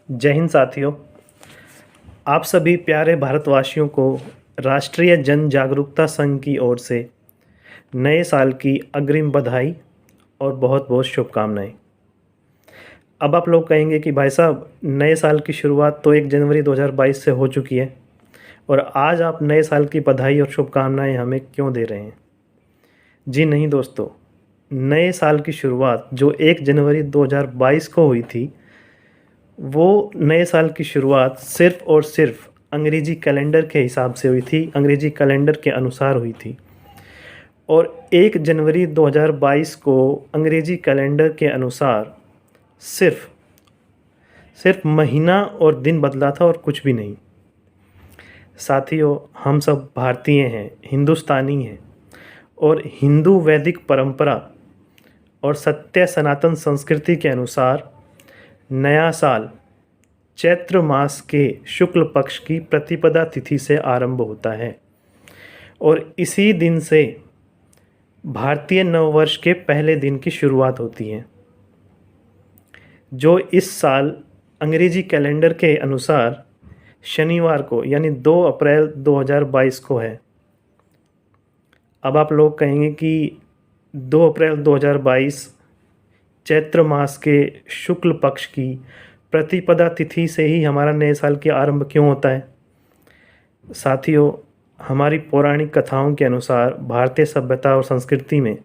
जय हिंद साथियों। आप सभी प्यारे भारतवासियों को राष्ट्रीय जन जागरूकता संघ की ओर से नए साल की अग्रिम बधाई और बहुत बहुत शुभकामनाएं। अब आप लोग कहेंगे कि भाई साहब, नए साल की शुरुआत तो 1 जनवरी 2022 से हो चुकी है और आज आप नए साल की बधाई और शुभकामनाएं हमें क्यों दे रहे हैं? जी नहीं दोस्तों, नए साल की शुरुआत जो 1 जनवरी 2022 को हुई थी, वो नए साल की शुरुआत सिर्फ़ और सिर्फ अंग्रेज़ी कैलेंडर के हिसाब से हुई थी, अंग्रेज़ी कैलेंडर के अनुसार हुई थी। और 1 जनवरी 2022 को अंग्रेज़ी कैलेंडर के अनुसार सिर्फ महीना और दिन बदला था और कुछ भी नहीं। साथियों, हम सब भारतीय हैं, हिंदुस्तानी हैं और हिंदू वैदिक परंपरा और सत्य सनातन संस्कृति के अनुसार नया साल चैत्र मास के शुक्ल पक्ष की प्रतिपदा तिथि से आरंभ होता है और इसी दिन से भारतीय नववर्ष के पहले दिन की शुरुआत होती है, जो इस साल अंग्रेजी कैलेंडर के अनुसार शनिवार को यानी 2 अप्रैल 2022 को है। अब आप लोग कहेंगे कि 2 अप्रैल 2022 चैत्र मास के शुक्ल पक्ष की प्रतिपदा तिथि से ही हमारा नए साल के आरंभ क्यों होता है? साथियों, हमारी पौराणिक कथाओं के अनुसार भारतीय सभ्यता और संस्कृति में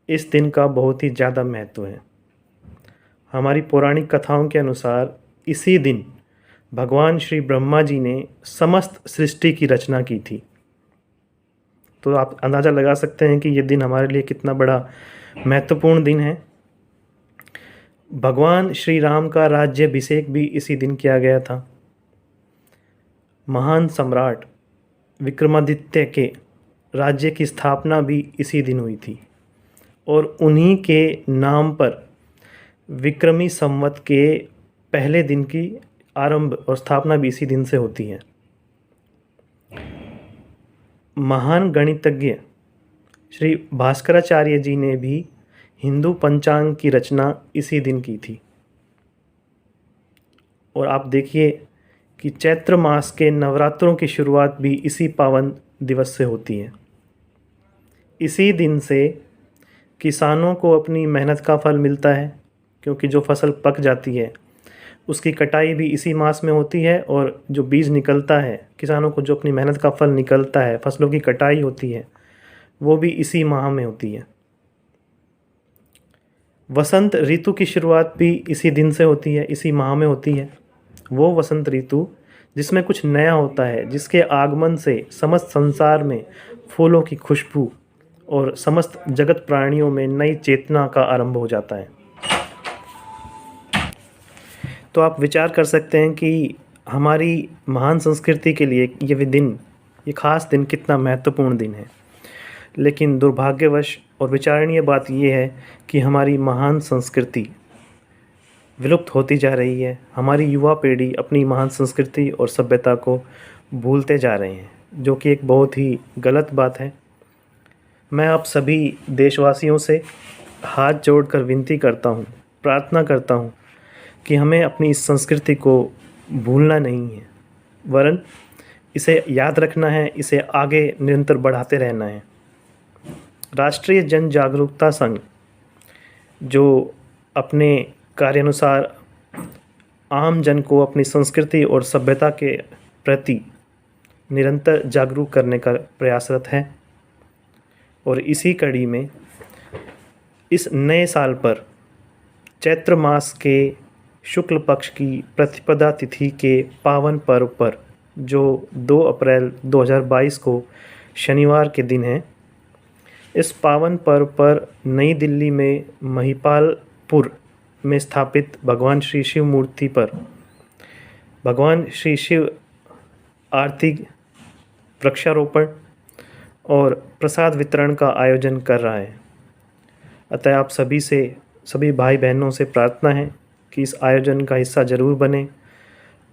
इस दिन का बहुत ही ज़्यादा महत्व है। हमारी पौराणिक कथाओं के अनुसार इसी दिन भगवान श्री ब्रह्मा जी ने समस्त सृष्टि की रचना की थी। तो आप अंदाज़ा लगा सकते हैं कि ये दिन हमारे लिए कितना बड़ा महत्वपूर्ण दिन है। भगवान श्री राम का राज्याभिषेक भी इसी दिन किया गया था। महान सम्राट विक्रमादित्य के राज्य की स्थापना भी इसी दिन हुई थी और उन्हीं के नाम पर विक्रमी संवत के पहले दिन की आरंभ और स्थापना भी इसी दिन से होती है। महान गणितज्ञ श्री भास्कराचार्य जी ने भी हिंदू पंचांग की रचना इसी दिन की थी। और आप देखिए कि चैत्र मास के नवरात्रों की शुरुआत भी इसी पावन दिवस से होती है। इसी दिन से किसानों को अपनी मेहनत का फल मिलता है, क्योंकि जो फसल पक जाती है उसकी कटाई भी इसी मास में होती है और जो बीज निकलता है, किसानों को जो अपनी मेहनत का फल निकलता है, फसलों की कटाई होती है, वो भी इसी माह में होती है। वसंत ऋतु की शुरुआत भी इसी दिन से होती है, इसी माह में होती है। वो वसंत ऋतु जिसमें कुछ नया होता है, जिसके आगमन से समस्त संसार में फूलों की खुशबू और समस्त जगत प्राणियों में नई चेतना का आरंभ हो जाता है। तो आप विचार कर सकते हैं कि हमारी महान संस्कृति के लिए ये खास दिन कितना महत्वपूर्ण दिन है। लेकिन दुर्भाग्यवश और विचारणीय बात ये है कि हमारी महान संस्कृति विलुप्त होती जा रही है। हमारी युवा पीढ़ी अपनी महान संस्कृति और सभ्यता को भूलते जा रहे हैं, जो कि एक बहुत ही गलत बात है। मैं आप सभी देशवासियों से हाथ जोड़कर विनती करता हूँ, प्रार्थना करता हूँ कि हमें अपनी इस संस्कृति को भूलना नहीं है, वरन इसे याद रखना है, इसे आगे निरंतर बढ़ाते रहना है। राष्ट्रीय जन जागरूकता संघ जो अपने कार्यानुसार आम जन को अपनी संस्कृति और सभ्यता के प्रति निरंतर जागरूक करने का प्रयासरत है, और इसी कड़ी में इस नए साल पर चैत्र मास के शुक्ल पक्ष की प्रतिपदा तिथि के पावन पर्व पर, जो 2 अप्रैल 2022 को शनिवार के दिन है, इस पावन पर्व पर नई दिल्ली में महिपालपुर में स्थापित भगवान श्री शिव मूर्ति पर भगवान श्री शिव आरती, वृक्षारोपण और प्रसाद वितरण का आयोजन कर रहा है। अतः आप सभी भाई बहनों से प्रार्थना है कि इस आयोजन का हिस्सा ज़रूर बने,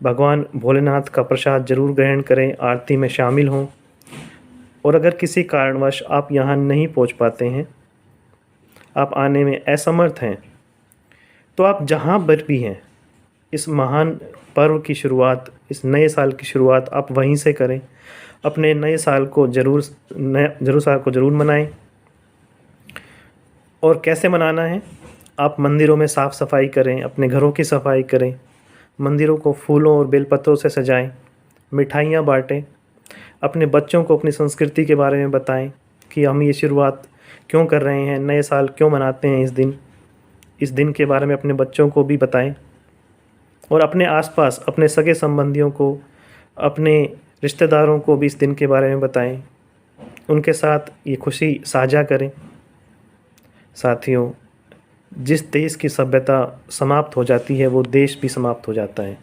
भगवान भोलेनाथ का प्रसाद ज़रूर ग्रहण करें, आरती में शामिल हों। और अगर किसी कारणवश आप यहाँ नहीं पहुँच पाते हैं, आप आने में असमर्थ हैं, तो आप जहाँ पर भी हैं इस महान पर्व की शुरुआत, इस नए साल की शुरुआत आप वहीं से करें। अपने नए साल को ज़रूर मनाएं। और कैसे मनाना है? आप मंदिरों में साफ़ सफाई करें, अपने घरों की सफाई करें, मंदिरों को फूलों और बेलपत्रों से सजाएं, मिठाइयाँ बाँटें, अपने बच्चों को अपनी संस्कृति के बारे में बताएं कि हम ये शुरुआत क्यों कर रहे हैं, नए साल क्यों मनाते हैं इस दिन के बारे में अपने बच्चों को भी बताएं। और अपने आसपास अपने सगे संबंधियों को, अपने रिश्तेदारों को भी इस दिन के बारे में बताएं, उनके साथ ये खुशी साझा करें। साथियों, जिस देश की सभ्यता समाप्त हो जाती है वो देश भी समाप्त हो जाता है।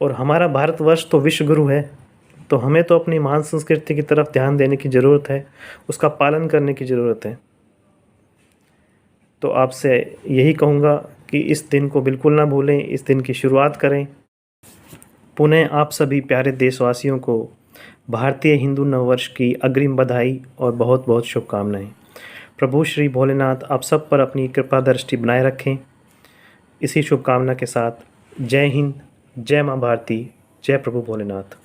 और हमारा भारतवर्ष तो विश्व गुरु है, तो हमें तो अपनी महान संस्कृति की तरफ ध्यान देने की ज़रूरत है, उसका पालन करने की ज़रूरत है। तो आपसे यही कहूँगा कि इस दिन को बिल्कुल ना भूलें, इस दिन की शुरुआत करें। पुनः आप सभी प्यारे देशवासियों को भारतीय हिंदू नववर्ष की अग्रिम बधाई और बहुत बहुत शुभकामनाएं। प्रभु श्री भोलेनाथ आप सब पर अपनी कृपा दृष्टि बनाए रखें। इसी शुभकामना के साथ जय हिंद, जय माँ भारती, जय प्रभु भोलेनाथ।